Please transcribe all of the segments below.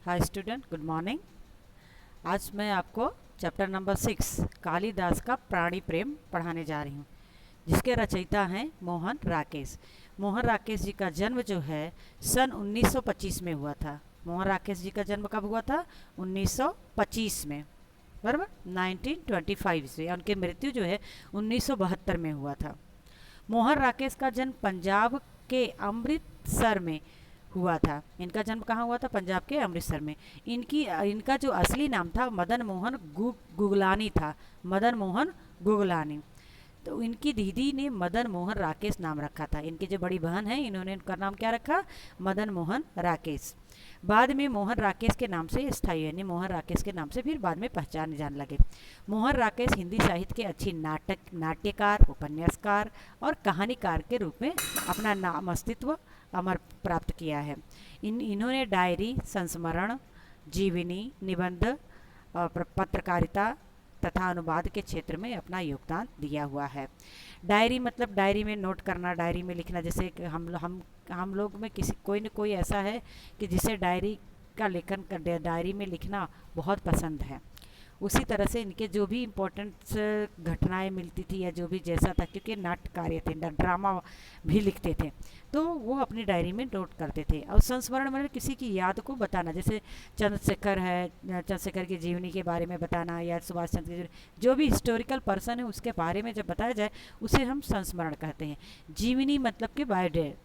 Hi student, good morning. आज मैं आपको चैप्टर नंबर 6 कालिदास का प्राणी प्रेम पढ़ाने जा रही हूँ, जिसके रचयिता हैं मोहन राकेश। मोहन राकेश जी का जन्म जो है सन 1925 में हुआ था। मोहन राकेश जी का जन्म कब हुआ था? 1925 में, बराबर 1925 से। उनकी मृत्यु जो है 1972 में हुआ था। मोहन राकेश का जन्म पंजाब के अमृतसर में हुआ था। इनका जन्म कहाँ हुआ था? पंजाब के अमृतसर में। इनका जो असली नाम था मदन मोहन गुगलानी था। मदन मोहन गुगलानी। तो इनकी दीदी ने मदन मोहन राकेश नाम रखा था। इनकी जो बड़ी बहन है, इन्होंने इनका नाम क्या रखा? मदन मोहन राकेश। बाद में मोहन राकेश के नाम से स्थायी, यानी मोहन राकेश के नाम से फिर बाद में पहचाने जाने लगे। मोहन राकेश हिंदी साहित्य के अच्छी नाट्यकार, उपन्यासकार और कहानीकार के रूप में अपना नाम अस्तित्व अमर प्राप्त किया है। इन्होंने डायरी, संस्मरण, जीवनी, निबंध, पत्रकारिता तथा अनुवाद के क्षेत्र में अपना योगदान दिया हुआ है। डायरी मतलब डायरी में नोट करना, डायरी में लिखना। जैसे कि हम लोग में किसी कोई न कोई ऐसा है कि जिसे डायरी का लेखन कर, डायरी में लिखना बहुत पसंद है। उसी तरह से इनके जो भी इम्पोर्टेंट घटनाएं मिलती थी या जो भी जैसा था, क्योंकि नाट्यकार थे, ड्रामा भी लिखते थे, तो वो अपनी डायरी में नोट करते थे। और संस्मरण मतलब किसी की याद को बताना, जैसे चंद्रशेखर है, चंद्रशेखर की जीवनी के बारे में बताना, या सुभाष चंद्र की जो भी हिस्टोरिकल पर्सन है उसके बारे में जब बताया जाए उसे हम संस्मरण कहते हैं। जीवनी मतलब कि बायोडेट।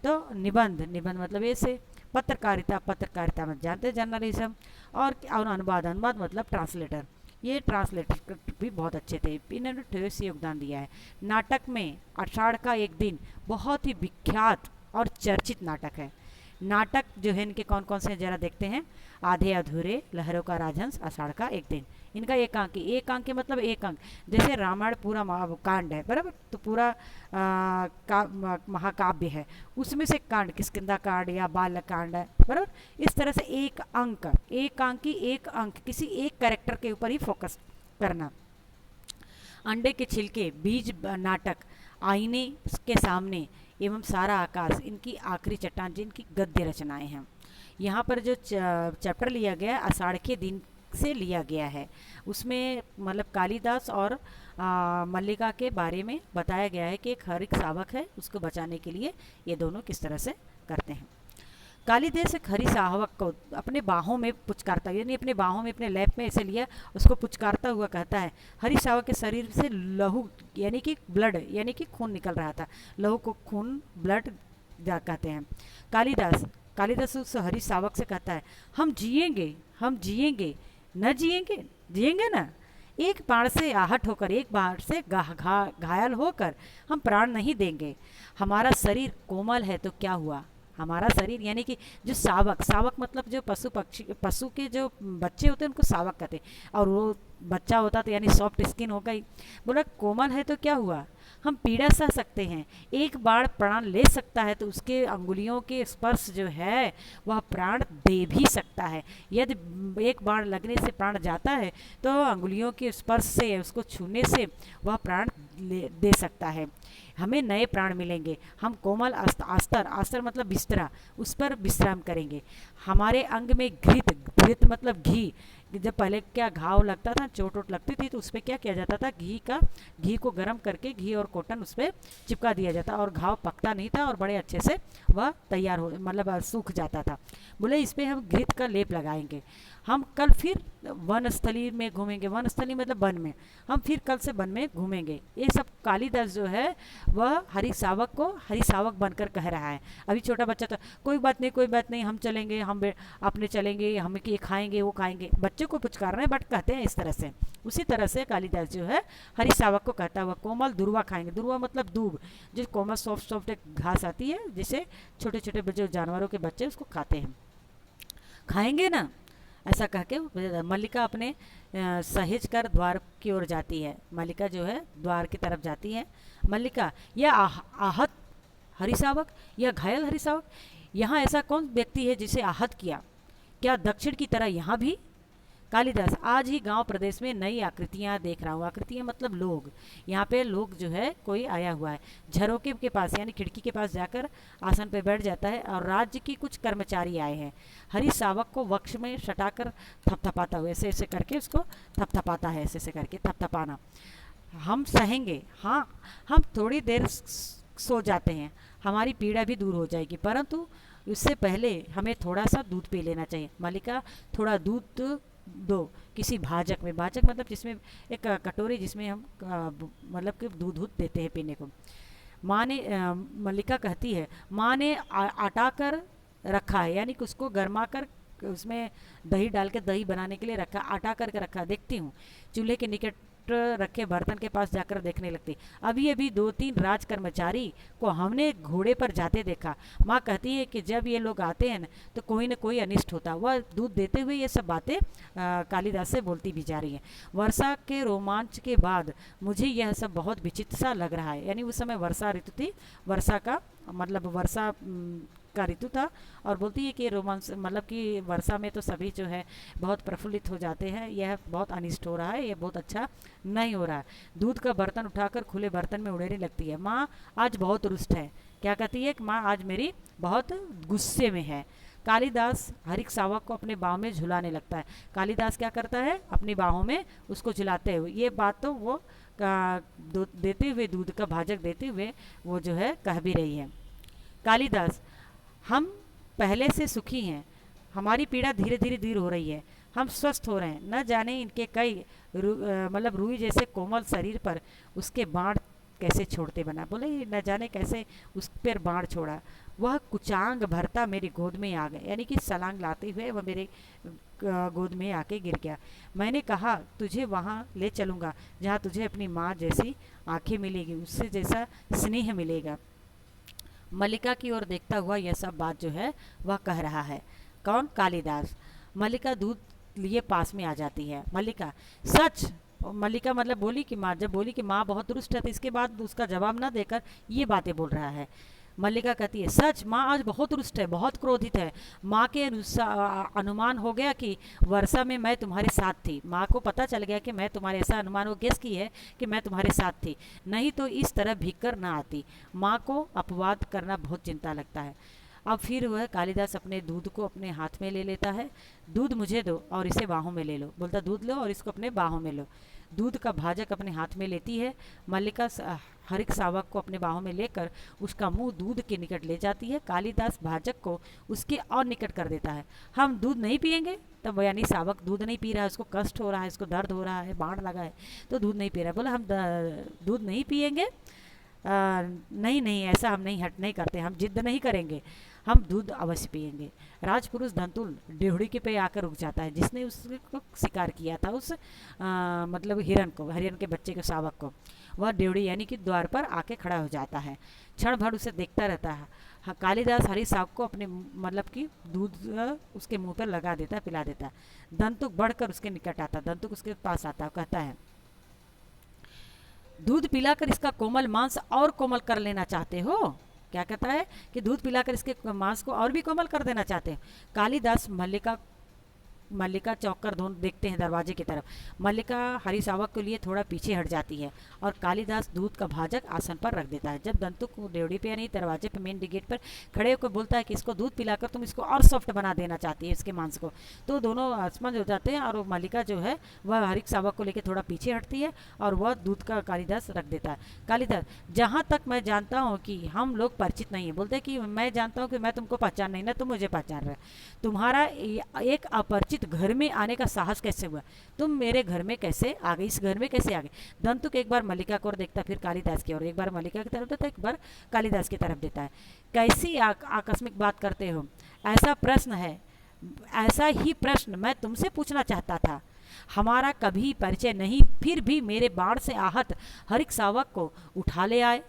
तो निबंध मतलब ऐसे। पत्रकारिता में जानते हैं, जर्नलिज्म। और अनुवाद मतलब ट्रांसलेटर। ये ट्रांसलेटर भी बहुत अच्छे थे, इन्होंने ठोस योगदान दिया है। नाटक में आषाढ़ का एक दिन बहुत ही विख्यात और चर्चित नाटक है। नाटक जो है इनके कौन कौन से जरा देखते हैं। आधे अधूरे, लहरों का राजहंस, आषाढ़ का एक दिन। इनका एकांकी मतलब एक अंक। जैसे रामायण पूरा कांड है, बराबर, तो पूरा महाकाव्य है, उसमें से कांड किष्किंधा कांड या बाल कांड है, बराबर। इस तरह से एकांकी एक अंक, किसी एक कैरेक्टर के ऊपर ही फोकस करना। अंडे के छिलके, बीज नाटक, आईने के सामने एवं सारा आकाश, इनकी आखिरी चट्टान, जिनकी गद्य रचनाएं हैं। यहाँ पर जो चैप्टर लिया गया है आषाढ़ के दिन से लिया गया है। उसमें मतलब कालिदास और मल्लिका के बारे में बताया गया है कि एक हरिक शावक है, उसको बचाने के लिए ये दोनों किस तरह से करते हैं। कालिदास एक हरि शावक को अपने बाहों में पुचकारता, यानी अपने बाहों में, अपने लैप में ऐसे लिया, उसको पुचकारता हुआ कहता है। हरि शावक के शरीर से लहू यानी कि ब्लड, यानी कि खून निकल रहा था। लहू को खून, ब्लड कहते हैं। कालिदास उस हरि शावक से कहता है, हम जिएंगे, न जिएंगे ना। एक बाण से आहट होकर, एक बाण से घायल होकर हम प्राण नहीं देंगे। हमारा शरीर कोमल है तो क्या हुआ? हमारा शरीर यानी कि जो शावक मतलब जो पशु के जो बच्चे होते हैं उनको शावक कहते हैं। और वो बच्चा होता तो यानी सॉफ्ट स्किन हो गई। बोला कोमल है तो क्या हुआ? हम पीड़ा सह सकते हैं। एक बाण प्राण ले सकता है तो उसके अंगुलियों के स्पर्श जो है वह प्राण दे भी सकता है। यदि एक बाण लगने से प्राण जाता है तो अंगुलियों के स्पर्श से, उसको छूने से वह प्राण दे सकता है। हमें नए प्राण मिलेंगे। हम कोमल आस्तर मतलब बिस्तरा, उस पर विश्राम करेंगे। हमारे अंग में घृत मतलब घी। जब पहले क्या घाव लगता था, चोट वोट लगती थी, तो उस पर क्या किया जाता था, घी को गर्म करके घी और कॉटन उस पर चिपका दिया जाता, और घाव पकता नहीं था और बड़े अच्छे से वह तैयार हो मतलब सूख जाता था। बोले इस पर हम घृत का लेप लगाएंगे। हम कल फिर वनस्थली में घूमेंगे। वनस्थली मतलब वन में। हम फिर कल से वन में घूमेंगे। ये सब कालिदास जो है वह हरि शावक को हरि शावक बनकर कह रहा है। अभी छोटा बच्चा तो कोई बात नहीं, हम चलेंगे, हम अपने चलेंगे, हम ये खाएंगे, वो खाएंगे, बच्चे को पुचकार रहे हैं, बट कहते हैं इस तरह से। उसी तरह से कालिदास जो है हरि शावक को कहता हुआ कोमल दुर्वा खाएंगे। दुर्वा मतलब दूब, जो कोमल सॉफ्ट एक घास आती है जिसे छोटे छोटे जो जानवरों के बच्चे उसको खाते हैं। खाएंगे ना, ऐसा कह के मल्लिका अपने सहेज कर द्वार की ओर जाती है। मल्लिका जो है द्वार की तरफ जाती है। मल्लिका, यह आहत हरिशावक या घायल हरिशावक, यहाँ ऐसा कौन व्यक्ति है जिसे आहत किया? क्या दक्षिण की तरह यहाँ भी? कालिदास, आज ही गांव प्रदेश में नई आकृतियां देख रहा हूँ। आकृतियां मतलब लोग, यहाँ पे लोग जो है कोई आया हुआ है। झरोके के पास यानी खिड़की के पास जाकर आसन पे बैठ जाता है और राज्य की कुछ कर्मचारी आए हैं। हरी सावक को वक्ष में सटाकर थपथपाता हुआ, ऐसे ऐसे करके उसको थपथपाता है, ऐसे ऐसे करके थपथपाना। हम सहेंगे, हाँ हम थोड़ी देर सो जाते हैं, हमारी पीड़ा भी दूर हो जाएगी, परंतु उससे पहले हमें थोड़ा सा दूध पी लेना चाहिए। मल्लिका, थोड़ा दूध दो किसी भाजक में। भाजक मतलब जिसमें एक कटोरी जिसमें हम मतलब कि दूध देते हैं पीने को। माँ ने मल्लिका कहती है, माँ ने आटा कर रखा है, यानी कि उसको गर्मा कर उसमें दही डाल के दही बनाने के लिए रखा, आटा करके रखा। देखती हूँ चूल्हे के निकट रखे बर्तन के पास जाकर देखने लगती। अभी अभी 2-3 राज कर्मचारी को हमने घोड़े पर जाते देखा। माँ कहती है कि जब ये लोग आते हैं तो कोई न कोई अनिष्ट होता। वह दूध देते हुए ये सब बातें कालिदास से बोलती भी जा रही है। वर्षा के रोमांच के बाद मुझे यह सब बहुत विचित्र सा लग रहा है। यानी उस समय वर्षा ऋतु थी, वर्षा का मतलब वर्षा का ऋतु था। और बोलती है कि रोमांस मतलब कि वर्षा में तो सभी जो है बहुत प्रफुल्लित हो जाते हैं, यह बहुत अनिष्ट हो रहा है, यह बहुत अच्छा नहीं हो रहा है। दूध का बर्तन उठाकर खुले बर्तन में उड़ेलने लगती है। माँ आज बहुत रुष्ट है। क्या कहती है कि माँ आज मेरी बहुत गुस्से में है। कालिदास हरिक सावक को अपने बाहों में झुलाने लगता है। कालिदास क्या करता है, अपनी बाहों में उसको झुलाते हुए, ये बात तो वो देते हुए, दूध का भाजक देते हुए वो जो है कह भी रही है। कालिदास, हम पहले से सुखी हैं, हमारी पीड़ा धीरे धीरे दूर हो रही है, हम स्वस्थ हो रहे हैं। न जाने इनके कई मतलब रूई जैसे कोमल शरीर पर उसके बाण कैसे छोड़ते बना। बोले न जाने कैसे उस पर बाण छोड़ा। वह कुचांग भरता मेरी गोद में आ गए, यानी कि सलांग लाते हुए वह मेरे गोद में आके गिर गया। मैंने कहा तुझे वहाँ ले चलूँगा जहाँ तुझे अपनी माँ जैसी आंखें मिलेगी, उससे जैसा स्नेह मिलेगा। मल्लिका की ओर देखता हुआ यह सब बात जो है वह कह रहा है। कौन? कालिदास। मल्लिका दूध लिए पास में आ जाती है। मल्लिका, सच? मल्लिका मतलब बोली कि माँ, जब बोली कि माँ बहुत रुष्ट है तो इसके बाद उसका जवाब ना देकर ये बातें बोल रहा है। मल्लिका कहती है, सच माँ आज बहुत रुष्ट है, बहुत क्रोधित है। माँ के अनुमान हो गया कि वर्षा में मैं तुम्हारे साथ थी। माँ को पता चल गया कि मैं तुम्हारे, ऐसा अनुमान वो गेस की है कि मैं तुम्हारे साथ थी, नहीं तो इस तरह भीग कर ना आती। माँ को अपवाद करना बहुत चिंता लगता है। अब फिर वह कालिदास अपने दूध को अपने हाथ में ले लेता है। दूध मुझे दो और इसे बाहों में ले लो। बोलता दूध लो और इसको अपने बाहों में लो। दूध का भाजक अपने हाथ में लेती है। मल्लिका हरिक सावक को अपने बाहों में लेकर उसका मुंह दूध के निकट ले जाती है। कालिदास भाजक को उसके और निकट कर देता है। हम दूध नहीं पिएंगे? तब यानी सावक दूध नहीं पी रहा है, उसको कष्ट हो रहा है, उसको दर्द हो रहा है, बाण लगा है तो दूध नहीं पी रहा है। बोला हम दूध नहीं पिएंगे? नहीं नहीं, ऐसा हम नहीं करते, हम जिद नहीं करेंगे, हम दूध अवश्य पिएंगे। राजपुरुष धंतुल डेहड़ी के पे आकर रुक जाता है, जिसने उसको शिकार किया था, उस मतलब हिरन के बच्चे के सावक को। वह डेहड़ी यानी कि द्वार पर आके खड़ा हो जाता है। क्षण भर उसे देखता रहता है। कालिदास हरी सावक को अपने मतलब कि दूध उसके मुंह पर लगा देता है, पिला देता है। दंतुक बढ़कर उसके निकट आता, दंतुक उसके पास आता है, कहता है दूध पिलाकर इसका कोमल मांस और कोमल कर लेना चाहते हो? क्या कहता है कि दूध पिलाकर इसके मांस को और भी कोमल कर देना चाहते हैं। कालिदास मल्लिका चौंक देखते हैं दरवाजे की तरफ। मल्लिका हरी सावक के लिए थोड़ा पीछे हट जाती है और कालिदास दूध का भाजक आसन पर रख देता है। जब दंतुक डेवड़ी पे यानी दरवाजे पे मेन गेट पर खड़े होकर बोलता है कि इसको दूध पिलाकर तुम इसको और सॉफ्ट बना देना चाहती है इसके मांस को, तो दोनों असमंज हो जाते हैं और मल्लिका जो है वह हरी सावक को लेकर थोड़ा पीछे हटती है और वह दूध का कालिदास रख देता है। कालिदास, जहाँ तक मैं जानता हूँ कि हम लोग परिचित नहीं है। बोलते कि मैं जानता हूँ कि मैं तुमको पहचान नहीं, ना तुम मुझे पहचान रहे। तुम्हारा एक अपरिचित घर में आने का साहस कैसे हुआ? तुम मेरे घर में कैसे आ गए? इस घर में कैसे आ गए? दंतुक एक बार मल्लिका को देखता, फिर कालिदास की ओर, एक बार मल्लिका की तरफ देता, एक बार कालिदास की तरफ देता है। कैसी आकस्मिक बात करते हो? ऐसा प्रश्न है, ऐसा ही प्रश्न मैं तुमसे पूछना चाहता था। हमारा कभी परिचय नहीं, फिर भी मेरे बाण से आहत हरिक सावक को उठा ले आए।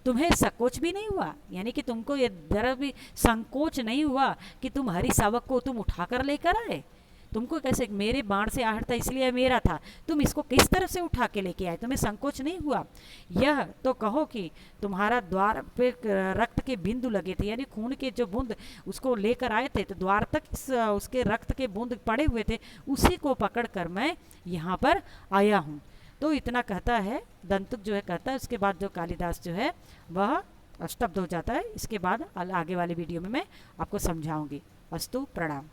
तुम्हें संकोच भी नहीं हुआ, यानी कि तुमको ये जरा भी संकोच नहीं हुआ कि तुम हरी सावक को तुम उठाकर लेकर आए? तुमको कैसे, मेरे बाण से आहट था इसलिए मेरा था, तुम इसको किस तरह से उठा के लेके आए, तुम्हें संकोच नहीं हुआ? यह तो कहो कि तुम्हारा द्वार पे रक्त के बिंदु लगे थे, यानी खून के जो बूंद उसको लेकर आए थे, तो द्वार तक उसके रक्त के बूंद पड़े हुए थे, उसी को पकड़ कर मैं यहाँ पर आया हूँ। तो इतना कहता है दंतुक जो है कहता है। उसके बाद जो कालिदास जो है वह स्तब्ध हो जाता है। इसके बाद आगे वाले वीडियो में मैं आपको समझाऊंगी। अस्तु, प्रणाम।